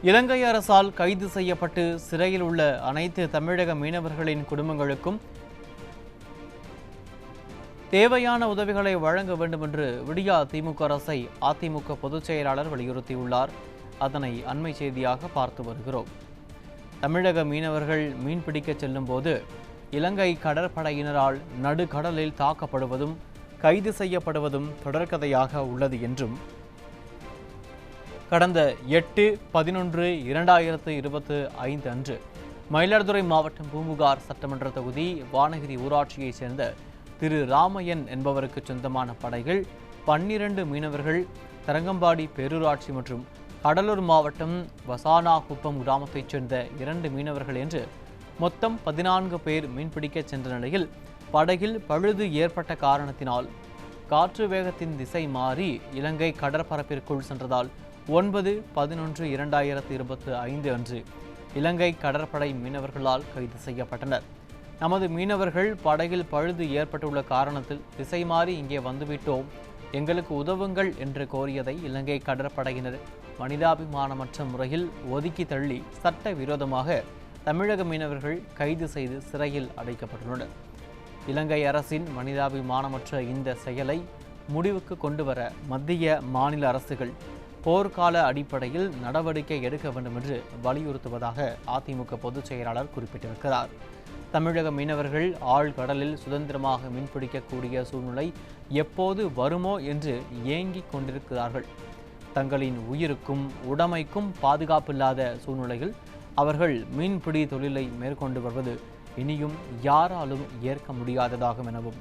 இலங்கை அரசால் கைது செய்யப்பட்டு சிறையில் உள்ள அனைத்து தமிழக மீனவர்களின் குடும்பங்களுக்கும் தேவையான உதவிகளை வழங்க வேண்டும் என்று விடியா திமுக அரசை அதிமுக பொதுச் செயலாளர் வலியுறுத்தியுள்ளார். அதனை அண்மை செய்தியாக பார்த்து வருகிறோம். தமிழக மீனவர்கள் மீன்பிடிக்க செல்லும் போது இலங்கை கடற்படையினரால் நடுக்கடலில் தாக்கப்படுவதும் கைது செய்யப்படுவதும் தொடர்கதையாக உள்ளது என்றும் கடந்த 8/11/2025 அன்று மயிலாடுதுறை மாவட்டம் பூம்புகார் சட்டமன்ற தொகுதி வானகிரி ஊராட்சியைச் சேர்ந்த திரு ராமையன் என்பவருக்கு சொந்தமான படகில் 12 மீனவர்கள் தரங்கம்பாடி பேரூராட்சி மற்றும் கடலூர் மாவட்டம் வசானாகுப்பம் கிராமத்தைச் சேர்ந்த 2 மீனவர்கள் என்று மொத்தம் 14 பேர் மீன்பிடிக்க சென்ற நிலையில் படகில் பழுது ஏற்பட்ட காரணத்தினால் காற்று வேகத்தின் திசை மாறி இலங்கை கடற்பரப்பிற்குள் சென்றதால் 9/11/2025 அன்று இலங்கை கடற்படை மீனவர்களால் கைது செய்யப்பட்டனர். நமது மீனவர்கள் படகில் பழுது ஏற்பட்டுள்ள காரணத்தில் திசை மாறி இங்கே வந்துவிட்டோம், எங்களுக்கு உதவுங்கள் என்று கோரியதை இலங்கை கடற்படையினர் மனிதாபிமானமற்ற முறையில் ஒதுக்கி தள்ளி சட்ட விரோதமாக தமிழக மீனவர்கள் கைது செய்து சிறையில் அடைக்கப்பட்டுள்ளனர். இலங்கை அரசின் மனிதாபிமானமற்ற இந்த செயலை முடிவுக்கு கொண்டுவர மத்திய மாநில அரசுகள் போர்க்கால அடிப்படையில் நடவடிக்கை எடுக்க வேண்டும் என்று வலியுறுத்துவதாக அதிமுக பொதுச் செயலாளர் குறிப்பிட்டிருக்கிறார். தமிழக மீனவர்கள் ஆழ்கடலில் சுதந்திரமாக மீன்பிடிக்கக்கூடிய சூழ்நிலை எப்போது வருமோ என்று ஏங்கிக் கொண்டிருக்கிறார்கள். தங்களின் உயிருக்கும் உடைமைக்கும் பாதுகாப்பில்லாத சூழ்நிலையில் அவர்கள் மீன்பிடி தொழிலை மேற்கொண்டு வருவது இனியும் யாராலும் ஏற்க முடியாததாகும் எனவும்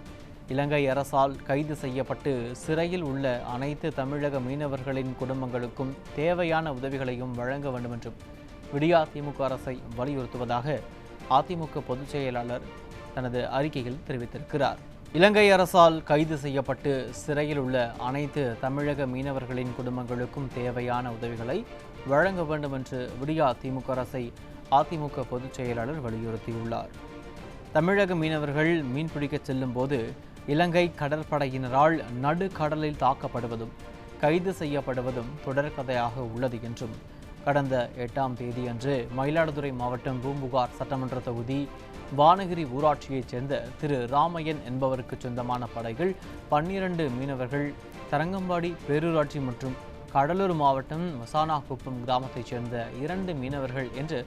இலங்கை அரசால் கைது செய்யப்பட்டு சிறையில் உள்ள அனைத்து தமிழக மீனவர்களின் குடும்பங்களுக்கும் தேவையான உதவிகளையும் வழங்க வேண்டும் என்றும் விடியா திமுக அரசை வலியுறுத்துவதாக அதிமுக பொதுச் செயலாளர் தனது அறிக்கையில் தெரிவித்திருக்கிறார். இலங்கை அரசால் கைது செய்யப்பட்டு சிறையில் உள்ள அனைத்து தமிழக மீனவர்களின் குடும்பங்களுக்கும் தேவையான உதவிகளை வழங்க வேண்டும் என்று விடியா திமுக அரசை அதிமுக பொதுச் செயலாளர் வலியுறுத்தியுள்ளார். தமிழக மீனவர்கள் மீன்பிடிக்க செல்லும் போது இலங்கை கடற்படையினரால் நடுக்கடலில் தாக்கப்படுவதும் கைது செய்யப்படுவதும் தொடர்கதையாக உள்ளது என்றும் கடந்த 8ஆம் தேதி அன்று மயிலாடுதுறை மாவட்டம் பூம்புகார் சட்டமன்ற தொகுதி வானகிரி ஊராட்சியைச் சேர்ந்த திரு ராமையன் என்பவருக்கு சொந்தமான படகில் 12 மீனவர்கள் தரங்கம்பாடி பேரூராட்சி மற்றும் கடலூர் மாவட்டம் வசானாகுப்பம் கிராமத்தைச் சேர்ந்த 2 மீனவர்கள் என்று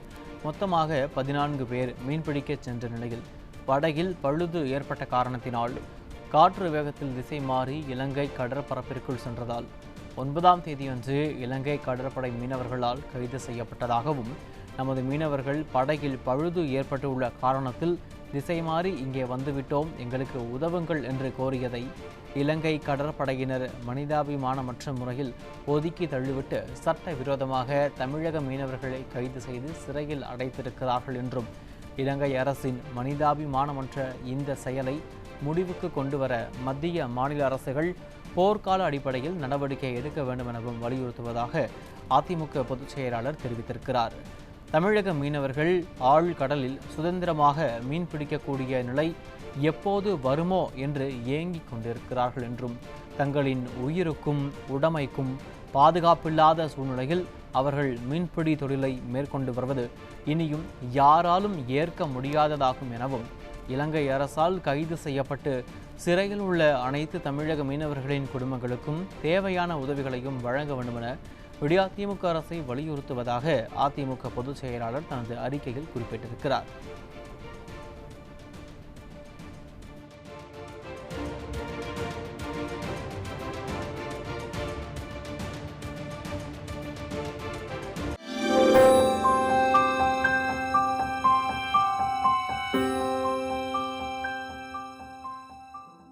மொத்தமாக 14 பேர் மீன்பிடிக்க சென்ற நிலையில் படகில் பழுது ஏற்பட்ட காரணத்தினால் காற்று வேகத்தில் திசை மாறி இலங்கை கடற்பரப்பிற்குள் சென்றதால் 9ஆம் தேதியன்று இலங்கை கடற்படை மீனவர்களால் கைது செய்யப்பட்டதாகவும் நமது மீனவர்கள் படகில் பழுது ஏற்பட்டுள்ள காரணத்தில் திசை மாறி இங்கே வந்துவிட்டோம், எங்களுக்கு உதவுங்கள் என்று கோரியதை இலங்கை கடற்படையினர் மனிதாபிமானமற்ற முறையில் ஒதுக்கி தள்ளிவிட்டு சட்ட விரோதமாக தமிழக மீனவர்களை கைது செய்து சிறையில் அடைத்திருக்கிறார்கள் என்றும் இலங்கை அரசின் மனிதாபிமானமற்ற இந்த செயலை முடிவுக்கு கொண்டுவர மத்திய மாநில அரசுகள் போர்க்கால அடிப்படையில் நடவடிக்கை எடுக்க வேண்டும் எனவும் வலியுறுத்துவதாக அதிமுக பொதுச் செயலாளர் தெரிவித்திருக்கிறார். தமிழக மீனவர்கள் ஆழ்கடலில் சுதந்திரமாக மீன்பிடிக்கக்கூடிய நிலை எப்போது வருமோ என்று ஏங்கிக் கொண்டிருக்கிறார்கள் என்றும் தங்களின் உயிருக்கும் உடைமைக்கும் பாதுகாப்பில்லாத சூழ்நிலையில் அவர்கள் மீன்பிடி தொழிலை மேற்கொண்டு வருவது இனியும் யாராலும் ஏற்க முடியாததாகும் எனவும் இலங்கை அரசால் கைது செய்யப்பட்டு சிறையில் உள்ள அனைத்து தமிழக மீனவர்களின் குடும்பங்களுக்கும் தேவையான உதவிகளையும் வழங்க வேண்டும் என விடியா திமுக அரசை வலியுறுத்துவதாக அதிமுக பொதுச் செயலாளர் தனது அறிக்கையில் குறிப்பிட்டிருக்கிறார்.